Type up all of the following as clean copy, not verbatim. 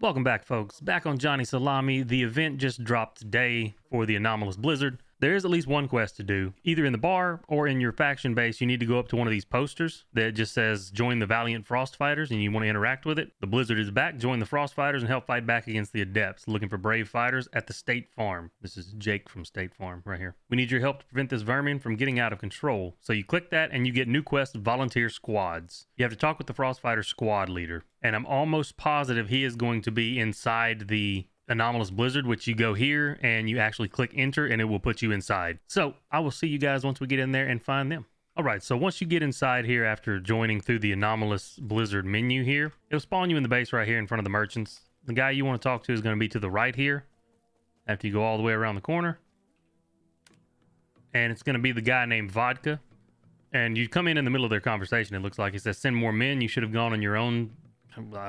Welcome back, folks. Back on Johnny Salami. The event just dropped today for the Anomalous Blizzard. There is at least one quest to do. Either in the bar or in your faction base, you need to go up to one of these posters that just says, join the Valiant Frost Fighters, and you want to interact with it. The Blizzard is back. Join the Frost Fighters and help fight back against the Adepts, looking for brave fighters at the State Farm. This is Jake from State Farm right here. We need your help to prevent this vermin from getting out of control. So you click that and you get new quest, Volunteer Squads. You have to talk with the Frost Fighter squad leader. And I'm almost positive he is going to be inside the Anomalous Blizzard, which you go here and you actually click enter and it will put you inside. So I will see you guys once we get in there and find them. All right, so once you get inside here after joining through the Anomalous Blizzard menu here, it'll spawn you in the base right here in front of the merchants. The guy you want to talk to is going to be to the right here after you go all the way around the corner. And it's going to be the guy named Vodka. And you come in the middle of their conversation, it looks like. It says, send more men. You should have gone on your own,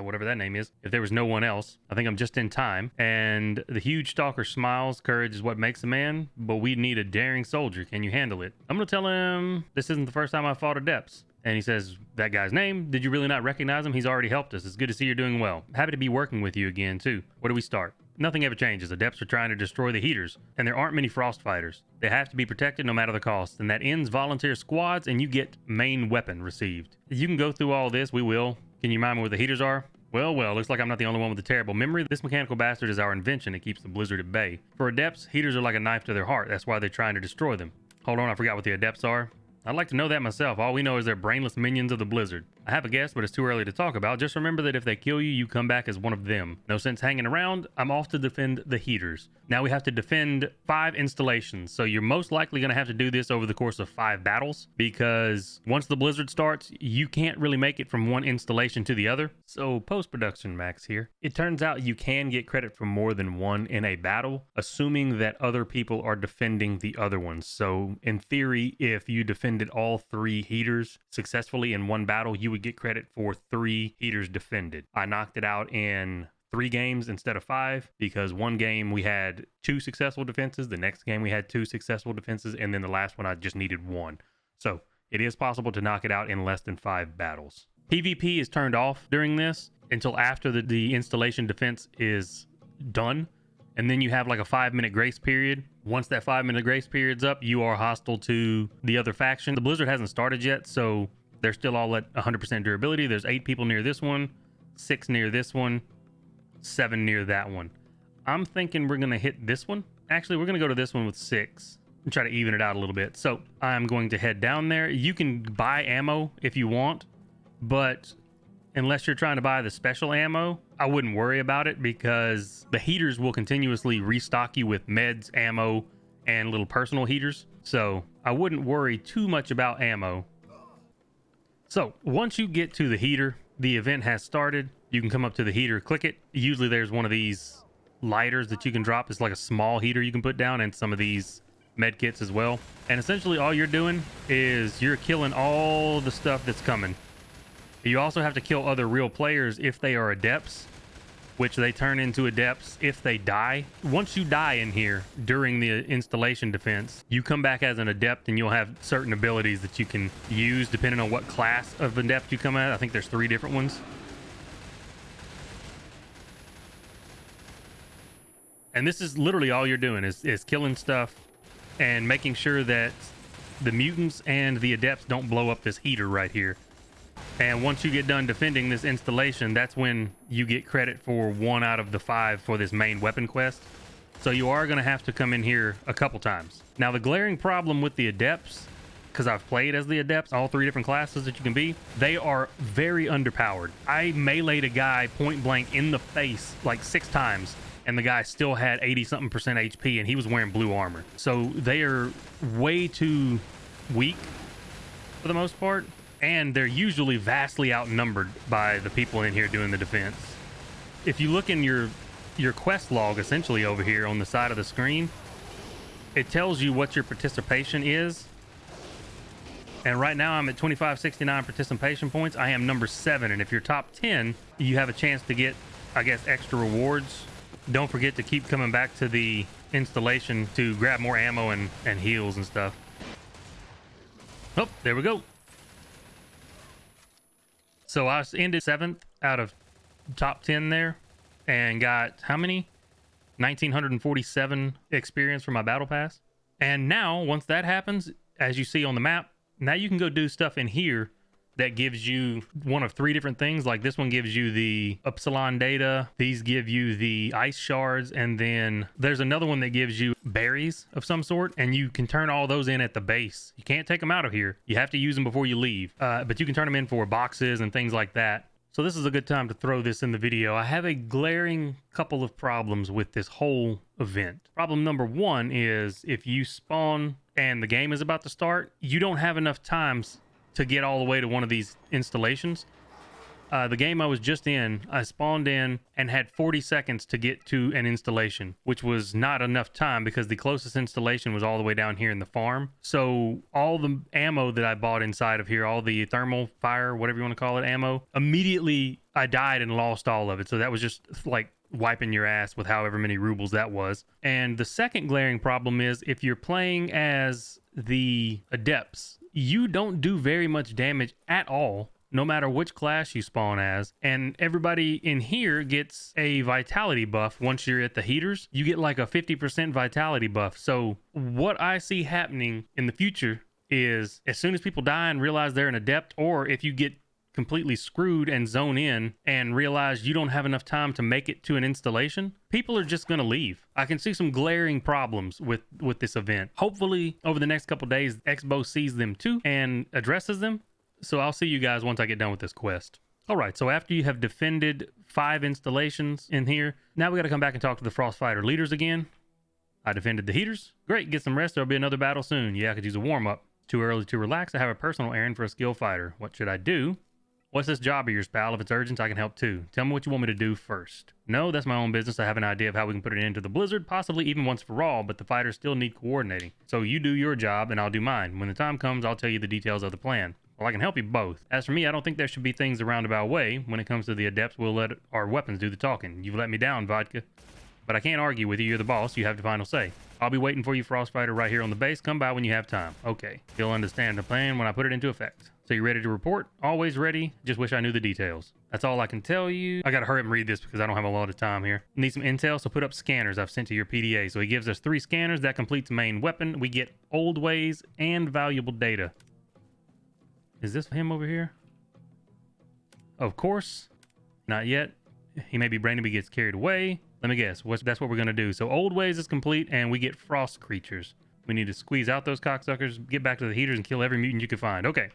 whatever that name is, if there was no one else. I think I'm just in time. And the huge stalker smiles. Courage is what makes a man, but we need a daring soldier. Can you handle it? I'm gonna tell him this isn't the first time I fought Adepts. And he says, that guy's name, did you really not recognize him? He's already helped us. It's good to see you're doing well. Happy to be working with you again too. Where do we start? Nothing ever changes. Adepts are trying to destroy the heaters, and there aren't many frost fighters. They have to be protected no matter the cost, and that ends volunteer squads, and you get main weapon received. You can go through all this. We will. Can you remind me where the heaters are? Well, looks like I'm not the only one with a terrible memory. This mechanical bastard is our invention. It keeps the blizzard at bay. For Adepts, heaters are like a knife to their heart. That's why they're trying to destroy them. Hold on, I forgot what the Adepts are. I'd like to know that myself. All we know is they're brainless minions of the blizzard. I have a guess, but it's too early to talk about. Just remember that if they kill you, you come back as one of them. No sense hanging around. I'm off to defend the heaters. Now we have to defend 5 installations. So you're most likely going to have to do this over the course of 5 battles, because once the blizzard starts, you can't really make it from one installation to the other. So post-production Max here. It turns out you can get credit for more than one in a battle, assuming that other people are defending the other ones. So in theory, if you defended all 3 heaters successfully in one battle, you would get credit for 3 heaters defended. I knocked it out in 3 games instead of 5, because one game we had 2 successful defenses, the next game we had 2 successful defenses, and then the last one I just needed 1. So it is possible to knock it out in less than 5 battles. PvP is turned off during this until after the installation defense is done, and then you have like a 5-minute grace period. Once that 5-minute grace period's up, you are hostile to the other faction. The blizzard hasn't started yet, so they're still all at 100% durability. There's 8 people near this one, 6 near this one, 7 near that one. I'm thinking we're going to hit this one. Actually, we're going to go to this one with 6 and try to even it out a little bit. So I'm going to head down there. You can buy ammo if you want, but unless you're trying to buy the special ammo, I wouldn't worry about it, because the heaters will continuously restock you with meds, ammo, and little personal heaters. So I wouldn't worry too much about ammo. So once you get to the heater, the event has started. You can come up to the heater, click it. Usually there's one of these lighters that you can drop. It's like a small heater you can put down, and some of these med kits as well. And essentially all you're doing is you're killing all the stuff that's coming. You also have to kill other real players if they are Adepts, which they turn into Adepts if they die. Once you die in here during the installation defense, you come back as an Adept, and you'll have certain abilities that you can use depending on what class of Adept you come at. I think there's 3 different ones. And this is literally all you're doing is killing stuff and making sure that the mutants and the Adepts don't blow up this heater right here. And once you get done defending this installation, that's when you get credit for 1 out of the 5 for this main weapon quest. So you are going to have to come in here a couple times. Now, the glaring problem with the Adepts, because I've played as the Adepts, all 3 different classes that you can be, they are very underpowered. I meleeed a guy point blank in the face like 6 times, and the guy still had 80-something% HP, and he was wearing blue armor. So they are way too weak for the most part. And they're usually vastly outnumbered by the people in here doing the defense. If you look in your quest log, essentially over here on the side of the screen, it tells you what your participation is. And right now I'm at 2569 participation points. I am number 7. And if you're top 10, you have a chance to get, I guess, extra rewards. Don't forget to keep coming back to the installation to grab more ammo and heals and stuff. Oh, there we go. So I ended 7th out of top 10 there. and got how many? 1947 experience for my battle pass. And now, once that happens, as you see on the map, now you can go do stuff in here that gives you one of 3 different things. Like this one gives you the Upsilon data. These give you the ice shards. And then there's another one that gives you berries of some sort. And you can turn all those in at the base. You can't take them out of here. You have to use them before you leave. But you can turn them in for boxes and things like that. So this is a good time to throw this in the video. I have a glaring couple of problems with this whole event. Problem number 1 is if you spawn and the game is about to start, you don't have enough times to get all the way to one of these installations. The game I was just in, I spawned in and had 40 seconds to get to an installation, which was not enough time because the closest installation was all the way down here in the farm. So all the ammo that I bought inside of here, all the thermal fire, whatever you want to call it, ammo, immediately I died and lost all of it. So that was just like wiping your ass with however many rubles that was. And the second glaring problem is if you're playing as the adepts, you don't do very much damage at all, no matter which class you spawn as. And everybody in here gets a vitality buff. Once you're at the heaters, you get like a 50% vitality buff. So what I see happening in the future is as soon as people die and realize they're an adept, or if you get completely screwed and zone in and realize you don't have enough time to make it to an installation, people are just going to leave. I can see some glaring problems with this event. Hopefully over the next couple days, Expo sees them too and addresses them. So I'll see you guys once I get done with this quest. All right, so after you have defended 5 installations in here, now we got to come back and talk to the Frostfighter leaders again. I defended the heaters. Great, get some rest. There'll be another battle soon. Yeah, I could use a warm-up. Too early to relax. I have a personal errand for a skill fighter. What should I do? What's this job of yours, pal? If it's urgent, I can help too. Tell me what you want me to do first. No, that's my own business. I have an idea of how we can put it into the blizzard, possibly even once for all, but the fighters still need coordinating. So you do your job and I'll do mine. When the time comes, I'll tell you the details of the plan. Well, I can help you both. As for me, I don't think there should be things a roundabout way. When it comes to the adepts, we'll let our weapons do the talking. You've let me down, Vodka. But I can't argue with you. You're the boss. You have the final say. I'll be waiting for you, Frostfighter, right here on the base. Come by when you have time. Okay. You'll understand the plan when I put it into effect. So you ready to report? Always ready. Just wish I knew the details. That's all I can tell you. I gotta hurry up and read this because I don't have a lot of time here. Need some intel, so put up scanners I've sent to your PDA. So he gives us 3 scanners. That completes main weapon. We get old ways and valuable data. Is this him over here? Of course. Not yet. He may be brainy, but he gets carried away. Let me guess. That's what we're going to do. So old ways is complete, and we get frost creatures. We need to squeeze out those cocksuckers, get back to the heaters, and kill every mutant you can find. Okay.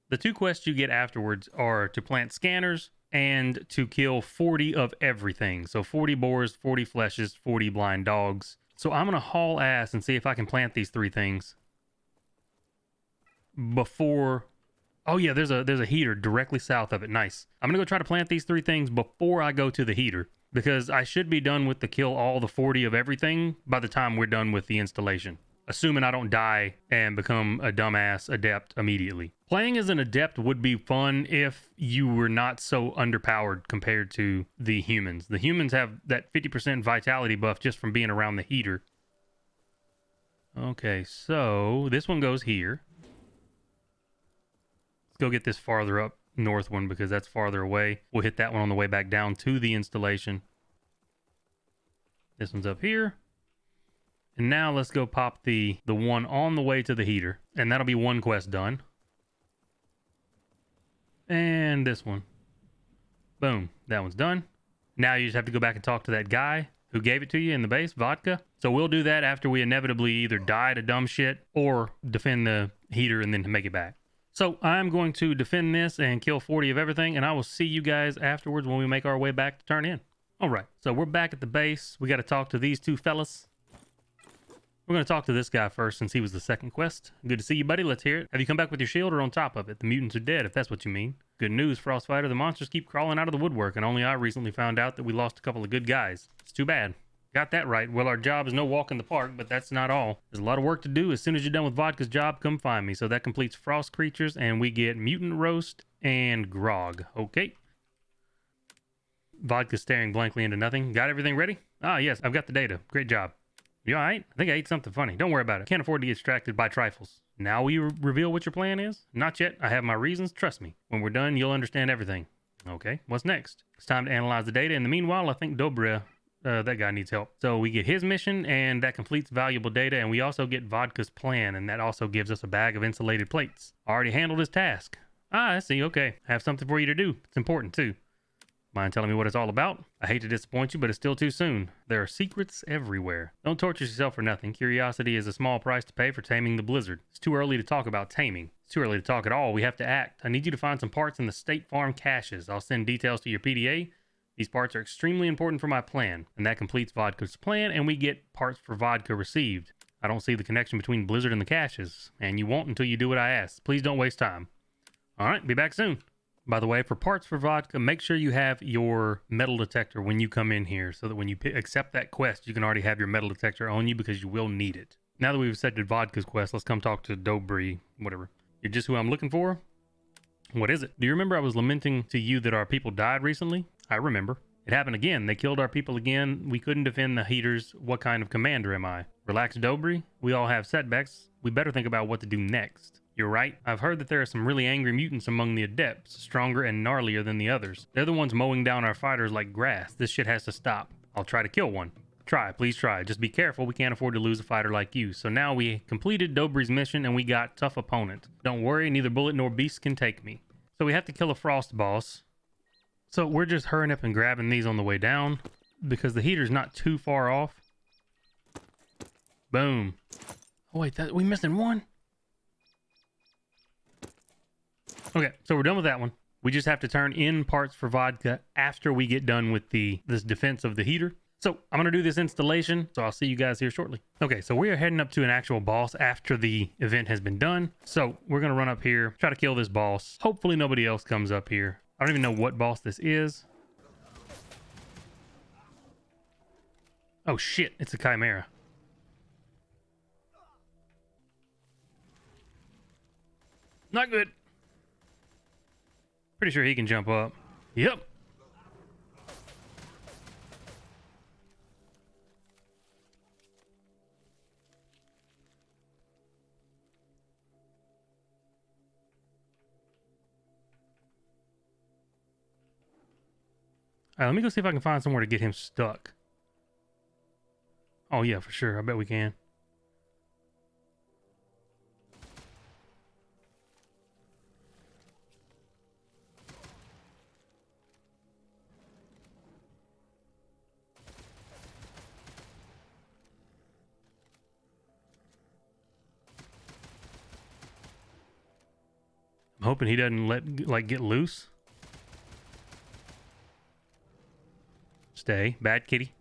The 2 quests you get afterwards are to plant scanners and to kill 40 of everything. So 40 boars, 40 fleshes, 40 blind dogs. So I'm going to haul ass and see if I can plant these 3 things before... Oh yeah, there's a heater directly south of it. Nice. I'm gonna go try to plant these 3 things before I go to the heater, because I should be done with the kill all the 40 of everything by the time we're done with the installation, assuming I don't die and become a dumbass adept immediately. Playing as an adept would be fun if you were not so underpowered compared to the humans. The humans have that 50% vitality buff just from being around the heater. Okay, so this one goes here. Go get this farther up north one because that's farther away. We'll hit that one on the way back down to the installation. This one's up here. And now let's go pop the one on the way to the heater. And that'll be 1 quest done. And this one. Boom. That one's done. Now you just have to go back and talk to that guy who gave it to you in the base, Vodka. So we'll do that after we inevitably either die to dumb shit or defend the heater and then make it back. So I'm going to defend this and kill 40 of everything, and I will see you guys afterwards when we make our way back to turn in. All right, so we're back at the base. We got to talk to these 2 fellas. We're going to talk to this guy first since he was the second quest. Good to see you, buddy. Let's hear it. Have you come back with your shield or on top of it? The mutants are dead, if that's what you mean. Good news, Frostfighter. The monsters keep crawling out of the woodwork, and only I recently found out that we lost a couple of good guys. It's too bad. Got that right. Well, our job is no walk in the park, but that's not all. There's a lot of work to do. As soon as you're done with Vodka's job, come find me. So that completes frost creatures, and we get mutant roast and grog. Okay. Vodka's staring blankly into nothing. Got everything ready? Ah, yes, I've got the data. Great job. You all right? I think I ate something funny. Don't worry about it. Can't afford to get distracted by trifles. Now will you reveal what your plan is? Not yet. I have my reasons. Trust me. When we're done, you'll understand everything. Okay, what's next? It's time to analyze the data. In the meanwhile, I think Dobra, that guy needs help. So we get his mission, and that completes valuable data, and we also get Vodka's plan, and that also gives us a bag of insulated plates. Already handled his task. Ah, I see. Okay, I have something for you to do. It's important, too. Mind telling me what it's all about? I hate to disappoint you, but it's still too soon. There are secrets everywhere. Don't torture yourself for nothing. Curiosity is a small price to pay for taming the blizzard. It's too early to talk about taming. It's too early to talk at all. We have to act. I need you to find some parts in the State Farm caches. I'll send details to your PDA. These parts are extremely important for my plan. And that completes Vodka's plan, and we get parts for Vodka received. I don't see the connection between Blizzard and the caches. And you won't until you do what I ask. Please don't waste time. Alright, be back soon. By the way, for parts for Vodka, make sure you have your metal detector when you come in here so that when you accept that quest, you can already have your metal detector on you because you will need it. Now that we've accepted Vodka's quest, let's come talk to Dobry, whatever. You're just who I'm looking for? What is it? Do you remember I was lamenting to you that our people died recently? I remember. It happened again. They killed our people again. We couldn't defend the heaters. What kind of commander am I? Relax, Dobry. We all have setbacks. We better think about what to do next. You're right. I've heard that there are some really angry mutants among the adepts, stronger and gnarlier than the others. They're the ones mowing down our fighters like grass. This shit has to stop. I'll try to kill one. Try, please try. Just be careful. We can't afford to lose a fighter like you. So now we completed Dobry's mission and we got tough opponent. Don't worry, neither bullet nor beast can take me. So we have to kill a frost boss. So we're just hurrying up and grabbing these on the way down because the heater's not too far off. Boom. Oh wait, we missing one? Okay, so we're done with that one. We just have to turn in parts for Vodka after we get done with this defense of the heater. So I'm going to do this installation, so I'll see you guys here shortly. Okay, so we are heading up to an actual boss after the event has been done. So we're going to run up here, try to kill this boss. Hopefully nobody else comes up here. I don't even know what boss this is. Oh shit, it's a chimera. Not good. Pretty sure he can jump up. Yep. All right, let me go see if I can find somewhere to get him stuck. Oh yeah, for sure. I bet we can. I'm hoping he doesn't get loose. Stay. Bad kitty.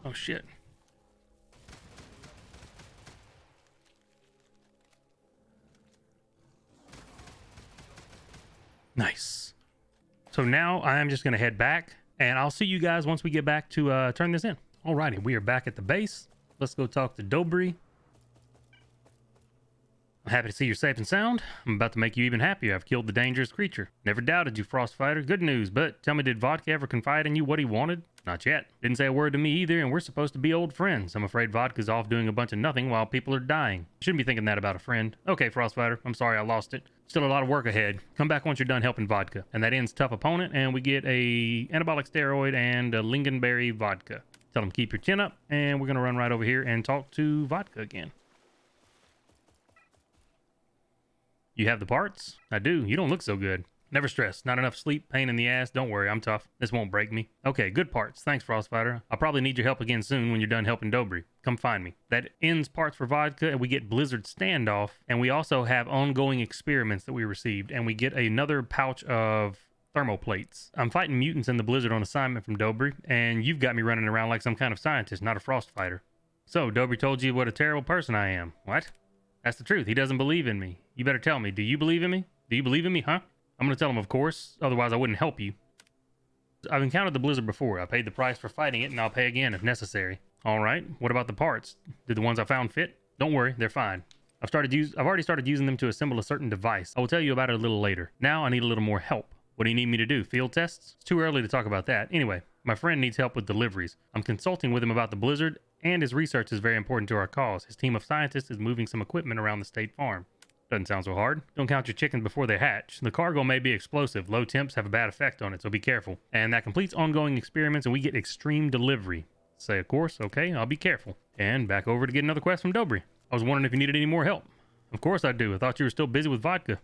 Oh shit. Nice. So now I am just going to head back and I'll see you guys once we get back to turn this in. Alrighty, we are back at the base. Let's go talk to Dobry. I'm happy to see you're safe and sound. I'm about to make you even happier. I've killed the dangerous creature. Never doubted you, Frostfighter. Good news, but tell me, did Vodka ever confide in you what he wanted? Not yet. Didn't say a word to me either, and we're supposed to be old friends. I'm afraid Vodka's off doing a bunch of nothing while people are dying. Shouldn't be thinking that about a friend. Okay, Frostfighter. I'm sorry I lost it. Still a lot of work ahead. Come back once you're done helping Vodka. And that ends tough opponent, and we get a anabolic steroid and a lingonberry vodka. Tell them keep your chin up, and we're going to run right over here and talk to Vodka again. You have the parts? I do. You don't look so good. Never stress. Not enough sleep, pain in the ass. Don't worry, I'm tough. This won't break me. Okay, good parts. Thanks, Frostfighter. I'll probably need your help again soon when you're done helping Dobry. Come find me. That ends parts for Vodka, and we get Blizzard Standoff, and we also have ongoing experiments that we received, and we get another pouch of thermoplates. I'm fighting mutants in the Blizzard on assignment from Dobry, and you've got me running around like some kind of scientist, not a Frostfighter. So, Dobry told you what a terrible person I am. What? That's the truth. He doesn't believe in me. You better tell me. Do you believe in me? Do you believe in me, huh? I'm going to tell him, of course. Otherwise, I wouldn't help you. I've encountered the Blizzard before. I paid the price for fighting it, and I'll pay again if necessary. All right. What about the parts? Did the ones I found fit? Don't worry. They're fine. I've already started using them to assemble a certain device. I will tell you about it a little later. Now I need a little more help. What do you need me to do? Field tests? It's too early to talk about that. Anyway, my friend needs help with deliveries. I'm consulting with him about the Blizzard, and his research is very important to our cause. His team of scientists is moving some equipment around the state farm. Doesn't sound so hard. Don't count your chickens before they hatch. The cargo may be explosive. Low temps have a bad effect on it, so be careful. And that completes ongoing experiments, and we get extreme delivery. Say, of course, okay, I'll be careful. And back over to get another quest from Dobry. I was wondering if you needed any more help. Of course I do. I thought you were still busy with vodka.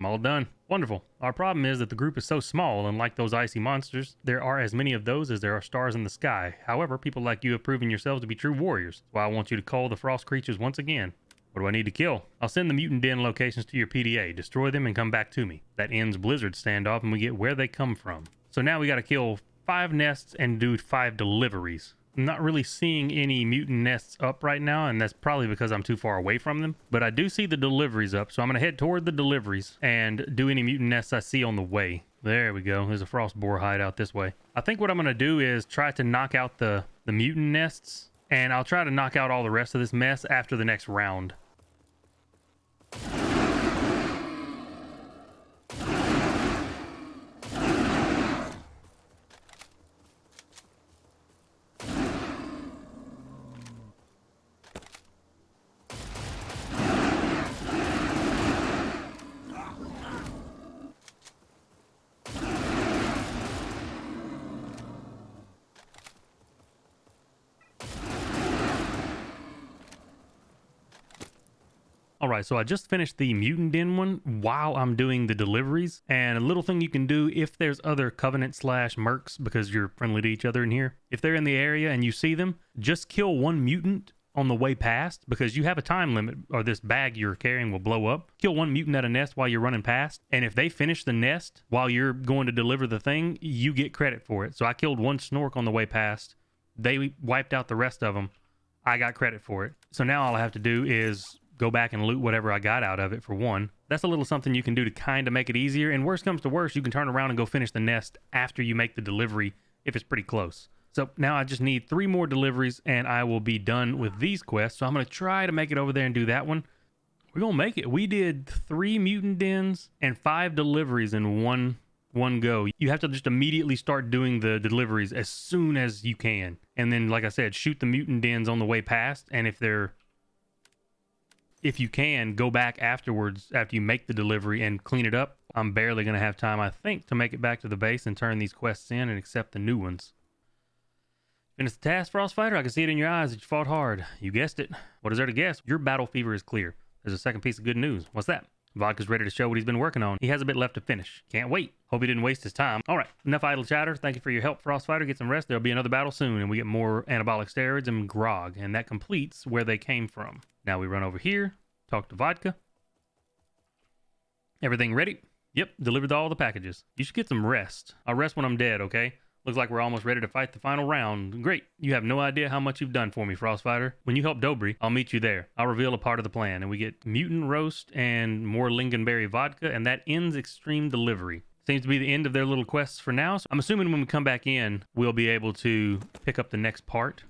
I'm all done. Wonderful. Our problem is that the group is so small, and like those icy monsters, there are as many of those as there are stars in the sky. However, people like you have proven yourselves to be true warriors. That's why I want you to cull the frost creatures once again. What do I need to kill? I'll send the mutant den locations to your PDA. Destroy them and come back to me. That ends Blizzard standoff, and we get where they come from. So now we got to kill 5 nests and do 5 deliveries. I'm not really seeing any mutant nests up right now, and that's probably because I'm too far away from them. But I do see the deliveries up, so I'm going to head toward the deliveries and do any mutant nests I see on the way. There we go. There's a frost boar hideout this way. I think what I'm going to do is try to knock out the mutant nests, and I'll try to knock out all the rest of this mess after the next round. All right, so I just finished the mutant den one while I'm doing the deliveries. And a little thing you can do if there's other Covenant / mercs, because you're friendly to each other in here, if they're in the area and you see them, just kill one mutant on the way past, because you have a time limit, or this bag you're carrying will blow up. Kill one mutant at a nest while you're running past, and if they finish the nest while you're going to deliver the thing, you get credit for it. So I killed one snork on the way past. They wiped out the rest of them. I got credit for it. So now all I have to do is go back and loot whatever I got out of it for one. That's a little something you can do to kind of make it easier. And worst comes to worst, you can turn around and go finish the nest after you make the delivery if it's pretty close. So now I just need 3 more deliveries and I will be done with these quests. So I'm going to try to make it over there and do that one. We're going to make it. We did 3 mutant dens and 5 deliveries in one go. You have to just immediately start doing the deliveries as soon as you can. And then, like I said, shoot the mutant dens on the way past. And if you can, go back afterwards after you make the delivery and clean it up. I'm barely going to have time, I think, to make it back to the base and turn these quests in and accept the new ones. Finish the task, Frostfighter? I can see it in your eyes that you fought hard. You guessed it. What is there to guess? Your battle fever is clear. There's a second piece of good news. What's that? Vodka's ready to show what he's been working on. He has a bit left to finish. Can't wait. Hope he didn't waste his time. All right, enough idle chatter. Thank you for your help, Frostfighter. Get some rest. There'll be another battle soon, and we get more anabolic steroids and grog, and that completes where they came from. Now we run over here, talk to Vodka. Everything ready? Yep, delivered all the packages. You should get some rest. I'll rest when I'm dead, okay? Looks like we're almost ready to fight the final round. Great. You have no idea how much you've done for me, Frostfighter. When you help Dobry, I'll meet you there. I'll reveal a part of the plan, and we get mutant roast and more lingonberry vodka, and that ends extreme delivery. Seems to be the end of their little quests for now. So I'm assuming when we come back in, we'll be able to pick up the next part.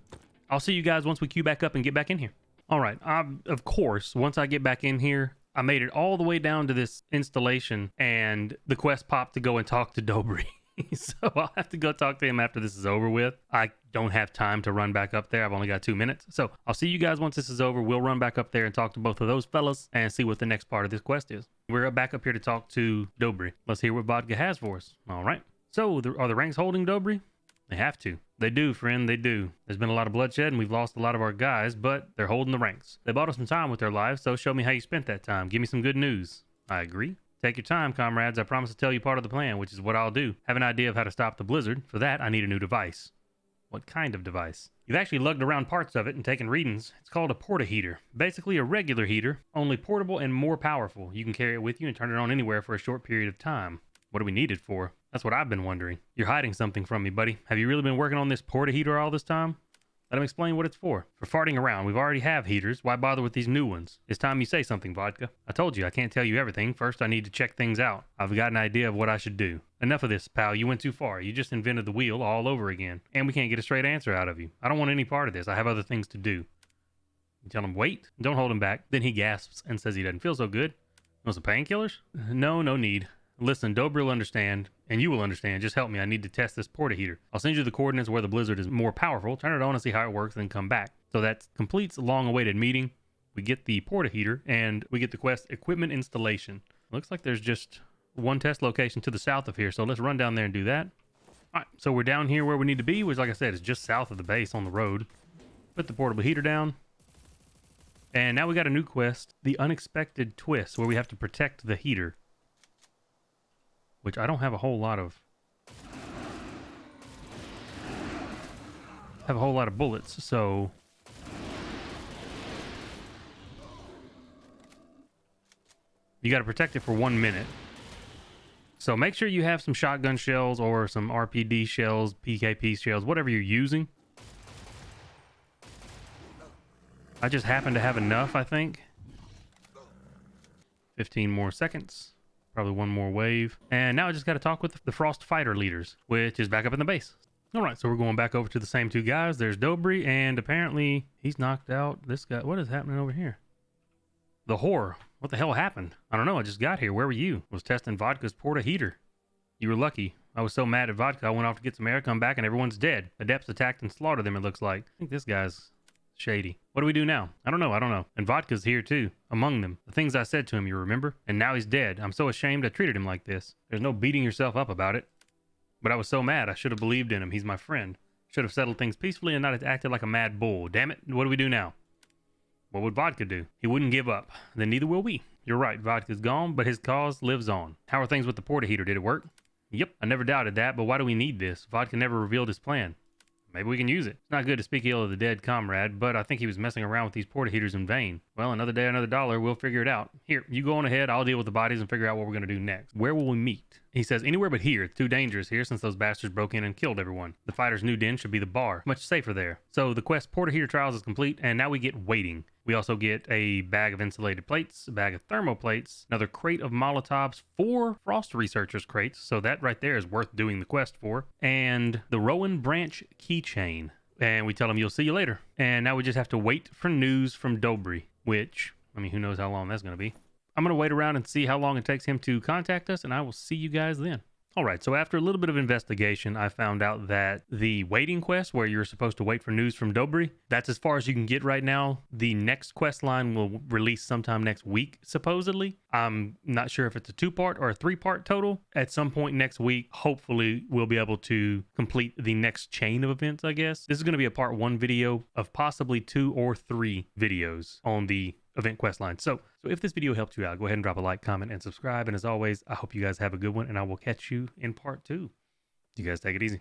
I'll see you guys once we queue back up and get back in here. All right. Of course, once I get back in here, I made it all the way down to this installation, and the quest popped to go and talk to Dobry. So I'll have to go talk to him after this is over with. I don't have time to run back up there. I've only got 2 minutes. So I'll see you guys once this is over. We'll run back up there and talk to both of those fellas and see what the next part of this quest is. We're back up here to talk to Dobry. Let's hear what Vodka has for us. All right. So are the ranks holding, Dobry? They have to. They do, friend. They do. There's been a lot of bloodshed and we've lost a lot of our guys, but they're holding the ranks. They bought us some time with their lives, so show me how you spent that time. Give me some good news. I agree. Take your time, comrades. I promise to tell you part of the plan, which is what I'll do. Have an idea of how to stop the blizzard. For that, I need a new device. What kind of device? You've actually lugged around parts of it and taken readings. It's called a Porta heater. Basically a regular heater, only portable and more powerful. You can carry it with you and turn it on anywhere for a short period of time. What do we need it for? That's what I've been wondering. You're hiding something from me, buddy. Have you really been working on this Porta heater all this time? Let him explain what it's for. For farting around. We've already have heaters. Why bother with these new ones? It's time you say something, Vodka. I told you I can't tell you everything. First, I need to check things out. I've got an idea of what I should do. Enough of this, pal. You went too far. You just invented the wheel all over again. And we can't get a straight answer out of you. I don't want any part of this. I have other things to do. You tell him, wait. Don't hold him back. Then he gasps and says he doesn't feel so good. Want some painkillers? No need. Listen, Dobry will understand, and you will understand. Just help me. I need to test this Porta heater. I'll send you the coordinates where the blizzard is more powerful. Turn it on and see how it works, then come back. So that completes a long-awaited meeting. we get the Porta heater, and we get the quest equipment installation. Looks like there's just one test location to the south of here, so let's run down there and do that. All right, so we're down here where we need to be, which, like I said, is just south of the base on the road. Put the portable heater down. And now we got a new quest, the unexpected twist, where we have to protect the heater. Which I don't have a whole lot of... bullets, so... You got to protect it for 1 minute. So make sure you have some shotgun shells or some RPD shells, PKP shells, whatever you're using. I just happen to have enough, I think. 15 more seconds. Probably one more wave. And now I just got to talk with the Frost Fighter leaders, which is back up in the base. All right, so we're going back over to the same two guys. There's Dobry, and apparently he's knocked out this guy. What is happening over here? The Whore. What the hell happened? I don't know. I just got here. Where were you? Was testing Vodka's Porta heater. You were lucky. I was so mad at Vodka, I went off to get some air, come back, and everyone's dead. Adepts attacked and slaughtered them, it looks like. I think this guy's shady. What do we do now? I don't know. And Vodka's here too, among them. The things I said to him, you remember? And now he's dead. I'm so ashamed I treated him like this. There's no beating yourself up about it. But I was so mad. I should have believed in him. He's my friend. Should have settled things peacefully and not acted like a mad bull. Damn it. What do we do now? What would Vodka do? He wouldn't give up. Then neither will we. You're right. Vodka's gone, but his cause lives on. How are things with the Porta heater? Did it work? Yep. I never doubted that, but why do we need this? Vodka never revealed his plan. Maybe we can use it. It's not good to speak ill of the dead comrade, but I think he was messing around with these Porta heaters in vain. Well, another day, another dollar. We'll figure it out. Here, you go on ahead. I'll deal with the bodies and figure out what we're going to do next. Where will we meet? He says, anywhere but here. It's too dangerous here since those bastards broke in and killed everyone. The fighter's new den should be the bar. Much safer there. So the quest Porta heater trials is complete, and now we get waiting. We also get a bag of insulated plates, a bag of thermo plates, another crate of Molotovs, 4 Frost Researchers crates, so that right there is worth doing the quest for, and the Rowan Branch keychain. And we tell him, you'll see you later. And now we just have to wait for news from Dobry, which, I mean, who knows how long that's going to be. I'm going to wait around and see how long it takes him to contact us, and I will see you guys then. All right, so after a little bit of investigation, I found out that the waiting quest, where you're supposed to wait for news from Dobry, that's as far as you can get right now. The next quest line will release sometime next week, supposedly. I'm not sure if it's a 2-part or a 3-part total. At some point next week, hopefully, we'll be able to complete the next chain of events, I guess. This is going to be a part 1 video of possibly 2 or 3 videos on the event quest line. So if this video helped you out, go ahead and drop a like, comment, and subscribe. And as always, I hope you guys have a good one, and I will catch you in part 2. You guys take it easy.